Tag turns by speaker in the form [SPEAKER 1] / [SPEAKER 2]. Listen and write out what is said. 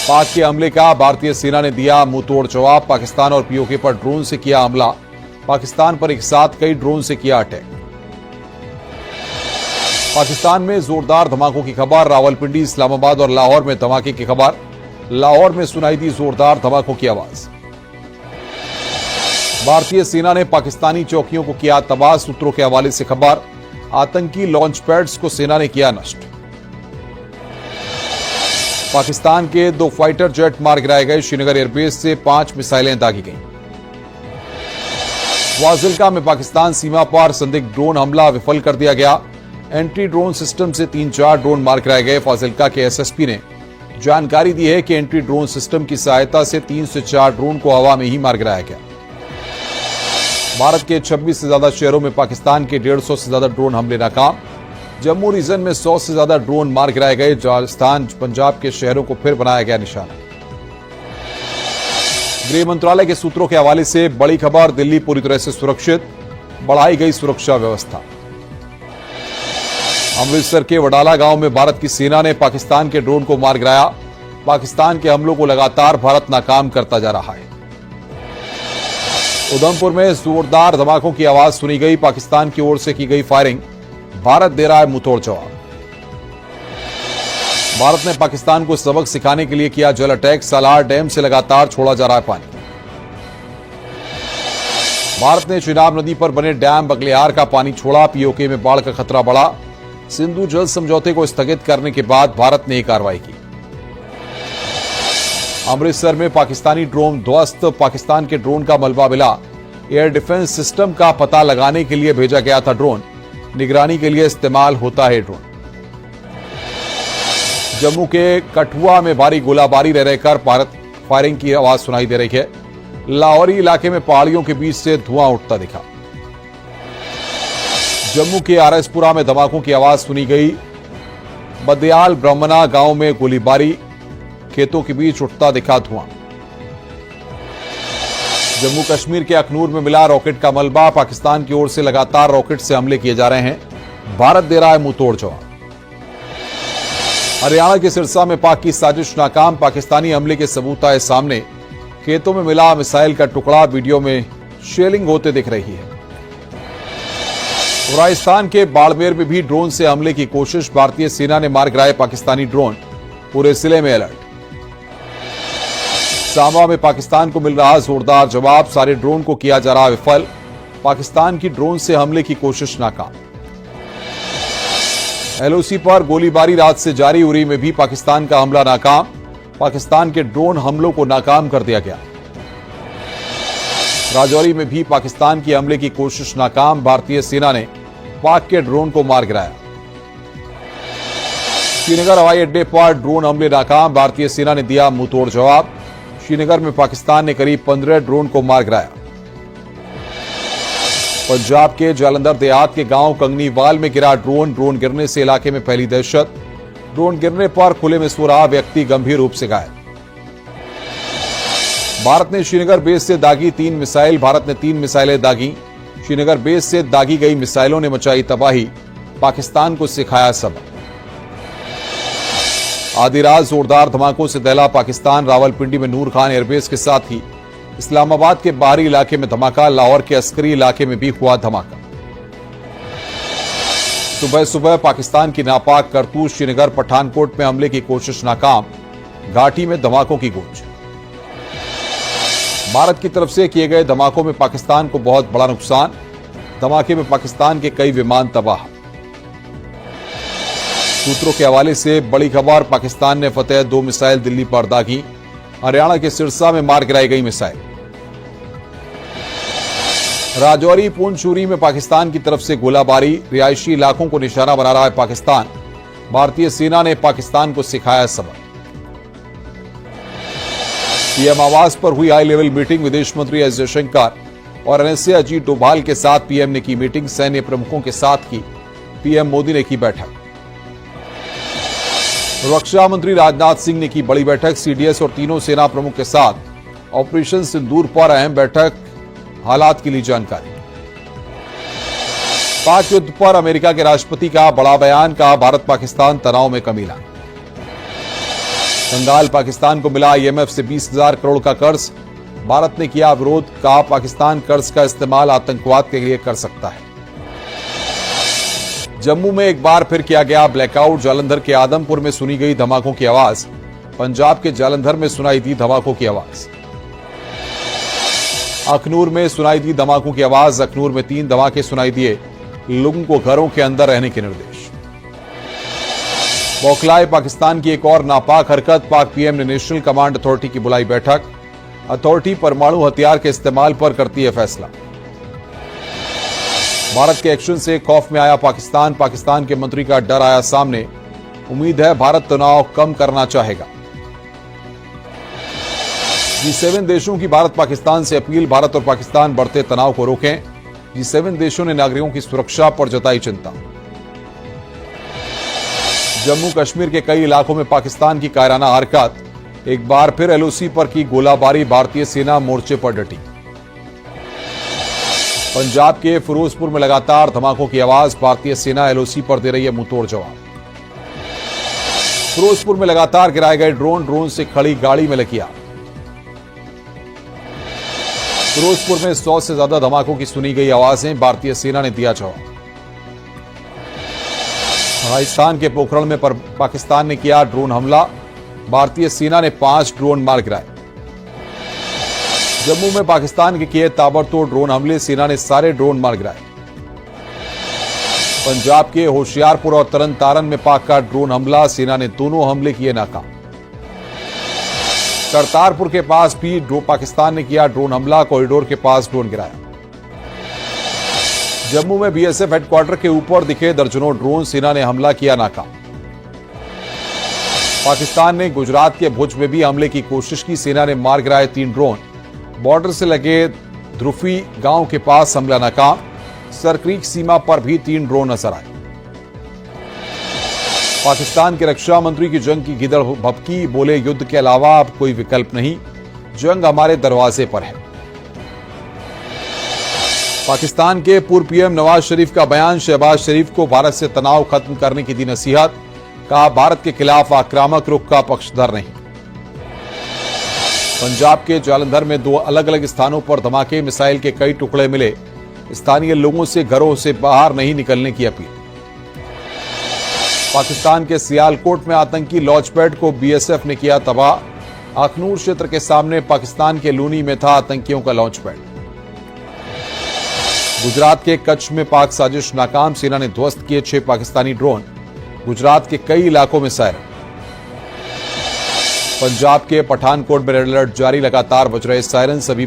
[SPEAKER 1] पाक के हमले का भारतीय सेना ने दिया मुंहतोड़ जवाब। पाकिस्तान और पीओके पर ड्रोन से किया हमला। पाकिस्तान पर एक साथ कई ड्रोन से किया अटैक। पाकिस्तान में जोरदार धमाकों की खबर। रावलपिंडी, इस्लामाबाद और लाहौर में धमाके की खबर। लाहौर में सुनाई दी जोरदार धमाकों की आवाज। भारतीय सेना ने पाकिस्तानी चौकियों को किया तबाह। सूत्रों के हवाले से खबर। आतंकी लॉन्च पैड्स को सेना ने किया नष्ट। पाकिस्तान के 2 फाइटर जेट मार गिराए गए। श्रीनगर एयरबेस से 5 मिसाइलें दागी गईं। फाजिल्का में पाकिस्तान सीमा पार संदिग्ध ड्रोन हमला विफल कर दिया गया। एंटी ड्रोन सिस्टम से 3-4 ड्रोन मार गिराए गए। फाजिल्का के एसएसपी ने जानकारी दी है कि एंटी ड्रोन सिस्टम की सहायता से 3 से 4 ड्रोन को हवा में ही मार गिराया गया। भारत के 26 से ज्यादा शहरों में पाकिस्तान के 150 से ज्यादा ड्रोन हमले नाकाम। जम्मू रीजन में 100 से ज्यादा ड्रोन मार गिराए गए। राजस्थान, पंजाब के शहरों को फिर बनाया गया निशाना। गृह मंत्रालय के सूत्रों के हवाले से बड़ी खबर। दिल्ली पूरी तरह से सुरक्षित, बढ़ाई गई सुरक्षा व्यवस्था। अमृतसर के वडाला गांव में भारत की सेना ने पाकिस्तान के ड्रोन को मार गिराया। पाकिस्तान के हमलों को लगातार भारत नाकाम करता जा रहा है। उधमपुर में जोरदार धमाकों की आवाज सुनी गई। पाकिस्तान की ओर से की गई फायरिंग। भारत दे रहा है मुंहतोड़ जवाब। भारत ने पाकिस्तान को सबक सिखाने के लिए किया जल अटैक। सालार डैम से लगातार छोड़ा जा रहा है पानी। भारत ने चिनाब नदी पर बने डैम बगलियार का पानी छोड़ा। पीओके में बाढ़ का खतरा बढ़ा। सिंधु जल समझौते को स्थगित करने के बाद भारत ने यह कार्रवाई की। अमृतसर में पाकिस्तानी ड्रोन ध्वस्त। पाकिस्तान के ड्रोन का मलबा मिला। एयर डिफेंस सिस्टम का पता लगाने के लिए भेजा गया था ड्रोन। निगरानी के लिए इस्तेमाल होता है ड्रोन। जम्मू के कठुआ में भारी गोलाबारी रह रहकर फायरिंग की आवाज सुनाई दे रही है। लाहौरी इलाके में पहाड़ियों के बीच से धुआं उठता दिखा। जम्मू के आरएसपुरा में धमाकों की आवाज सुनी गई। बदयाल ब्रह्मना गांव में गोलीबारी। खेतों के बीच उठता दिखा धुआं। जम्मू कश्मीर के अखनूर में मिला रॉकेट का मलबा। पाकिस्तान की ओर से लगातार रॉकेट से हमले किए जा रहे हैं। भारत दे रहा है मुंहतोड़ जवाब। हरियाणा के सिरसा में पाक की साजिश नाकाम। पाकिस्तानी हमले के सबूत आए सामने। खेतों में मिला मिसाइल का टुकड़ा। वीडियो में शेलिंग होते दिख रही है। राजस्थान के बाड़मेर में भी ड्रोन से हमले की कोशिश। भारतीय सेना ने मार गिराए पाकिस्तानी ड्रोन। पूरे जिले में अलर्ट। सांबा में पाकिस्तान को मिल रहा जोरदार जवाब। सारे ड्रोन को किया जा रहा विफल। पाकिस्तान की ड्रोन से हमले की कोशिश नाकाम। एलओसी पर गोलीबारी रात से जारी। उरी में भी पाकिस्तान का हमला नाकाम। पाकिस्तान के ड्रोन हमलों को नाकाम कर दिया गया। राजौरी में भी पाकिस्तान की हमले की कोशिश नाकाम। भारतीय सेना ने पाक के ड्रोन को मार गिराया। श्रीनगर हवाई अड्डे पर ड्रोन हमले नाकाम। भारतीय सेना ने दिया मुंहतोड़ जवाब। श्रीनगर में पाकिस्तान ने करीब 15 ड्रोन को मार गिराया। पंजाब के जालंधर देहात के गांव कंगनीवाल में गिरा ड्रोन। ड्रोन गिरने से इलाके में फैली दहशत। ड्रोन गिरने पर खुले में सो रहा व्यक्ति गंभीर रूप से घायल। भारत ने श्रीनगर बेस से दागी 3 मिसाइल। भारत ने 3 मिसाइलें दागी। श्रीनगर बेस से दागी गई मिसाइलों ने मचाई तबाही। पाकिस्तान को सिखाया सबक। आधी रात जोरदार धमाकों से दहला पाकिस्तान। रावलपिंडी में नूर खान एयरबेस के साथ ही इस्लामाबाद के बाहरी इलाके में धमाका। लाहौर के अस्करी इलाके में भी हुआ धमाका। सुबह सुबह पाकिस्तान की नापाक करतूत। श्रीनगर पठानकोट में हमले की कोशिश नाकाम। घाटी में धमाकों की गूंज। भारत की तरफ से किए गए धमाकों में पाकिस्तान को बहुत बड़ा नुकसान। धमाके में पाकिस्तान के कई विमान तबाह। सूत्रों के हवाले से बड़ी खबर। पाकिस्तान ने फतेह 2 मिसाइल दिल्ली पर दागी। हरियाणा के सिरसा में मार गिराई गई मिसाइल। राजौरी पूंछुरी में पाकिस्तान की तरफ से गोलाबारी। रिहायशी इलाकों को निशाना बना रहा है पाकिस्तान। भारतीय सेना ने पाकिस्तान को सिखाया सबक। पीएम आवास पर हुई हाई लेवल मीटिंग। विदेश मंत्री एस जयशंकर और एनएसए अजीत डोभाल के साथ पीएम ने की मीटिंग। सैन्य प्रमुखों के साथ की पीएम मोदी ने की बैठक। रक्षा मंत्री राजनाथ सिंह ने की बड़ी बैठक। सीडीएस और तीनों सेना प्रमुख के साथ ऑपरेशन सिंदूर पर अहम बैठक। हालात की ली जानकारी। पाक युद्ध पर अमेरिका के राष्ट्रपति का बड़ा बयान। कहा भारत पाकिस्तान तनाव में कमी लाए। बंगाल पाकिस्तान को मिला IMF से 20,000 करोड़ का कर्ज, भारत ने किया विरोध, कहा पाकिस्तान कर्ज का इस्तेमाल आतंकवाद के लिए कर सकता है। जम्मू में एक बार फिर किया गया ब्लैकआउट, जालंधर के आदमपुर में सुनी गई धमाकों की आवाज, पंजाब के जालंधर में सुनाई दी धमाकों की आवाज, अखनूर में सुनाई दी धमाकों की आवाज, अखनूर में 3 धमाके सुनाई दिए, लोगों को घरों के अंदर रहने के निर्देश। बौखलाए पाकिस्तान की एक और नापाक हरकत, पाक PM ने नेशनल कमांड अथॉरिटी की बुलाई बैठक, अथॉरिटी परमाणु हथियार के इस्तेमाल पर करती है फैसला। भारत के एक्शन से खौफ में आया पाकिस्तान, पाकिस्तान के मंत्री का डर आया सामने, उम्मीद है भारत तनाव कम करना चाहेगा। G7 देशों की भारत पाकिस्तान से अपील, भारत और पाकिस्तान बढ़ते तनाव को रोकें। G7 देशों ने नागरिकों की सुरक्षा पर जताई चिंता। जम्मू कश्मीर के कई इलाकों में पाकिस्तान की कायराना हरकत, एक बार फिर LOC पर की गोलाबारी, भारतीय सेना मोर्चे पर डटी। पंजाब के फिरोजपुर में लगातार धमाकों की आवाज, भारतीय सेना LOC पर दे रही है मुंहतोड़ जवाब। फिरोजपुर में लगातार गिराए गए ड्रोन से खड़ी गाड़ी में लगी आग। फिरोजपुर में 100 से ज्यादा धमाकों की सुनी गई आवाजें, भारतीय सेना ने दिया जवाब। राजस्थान के पोखरण में पाकिस्तान ने किया ड्रोन हमला, भारतीय सेना ने 5 ड्रोन मार गिराए। जम्मू में पाकिस्तान के किए ताबड़तोड़ ड्रोन हमले, सेना ने सारे ड्रोन मार गिराए। पंजाब के होशियारपुर और तरन तारन में पाक का ड्रोन हमला, सेना ने दोनों हमले किए नाकाम। करतारपुर के पास भी पाकिस्तान ने किया ड्रोन हमला, कॉरिडोर के पास ड्रोन गिराया। जम्मू में BSF हेडक्वार्टर के ऊपर दिखे दर्जनों ड्रोन, सेना ने हमला किया नाकाम। पाकिस्तान ने गुजरात के भुज में भी हमले की कोशिश की, सेना ने मार गिराए 3 ड्रोन। बॉर्डर से लगे ध्रुफी गांव के पास हमला नाकाम, सरक्रीक सीमा पर भी 3 ड्रोन नजर आए। पाकिस्तान के रक्षा मंत्री की जंग की गिदड़ भभकी, बोले युद्ध के अलावा अब कोई विकल्प नहीं, जंग हमारे दरवाजे पर है। पाकिस्तान के पूर्व PM नवाज शरीफ का बयान, शहबाज शरीफ को भारत से तनाव खत्म करने की दी नसीहत, कहा भारत के खिलाफ आक्रामक रुख का पक्षधर नहीं। पंजाब के जालंधर में 2 अलग अलग स्थानों पर धमाके, मिसाइल के कई टुकड़े मिले, स्थानीय लोगों से घरों से बाहर नहीं निकलने की अपील। पाकिस्तान के सियालकोट में आतंकी लॉन्चपैड को BSF ने किया तबाह, अखनूर क्षेत्र के सामने पाकिस्तान के लूनी में था आतंकियों का लॉन्चपैड। गुजरात के कच्छ में पाक साजिश नाकाम, सेना ने ध्वस्त किए 6 पाकिस्तानी ड्रोन, गुजरात के कई इलाकों में सायरन। पंजाब के पठानकोट में रेड अलर्ट जारी, लगातार बज रहे सायरन, सभी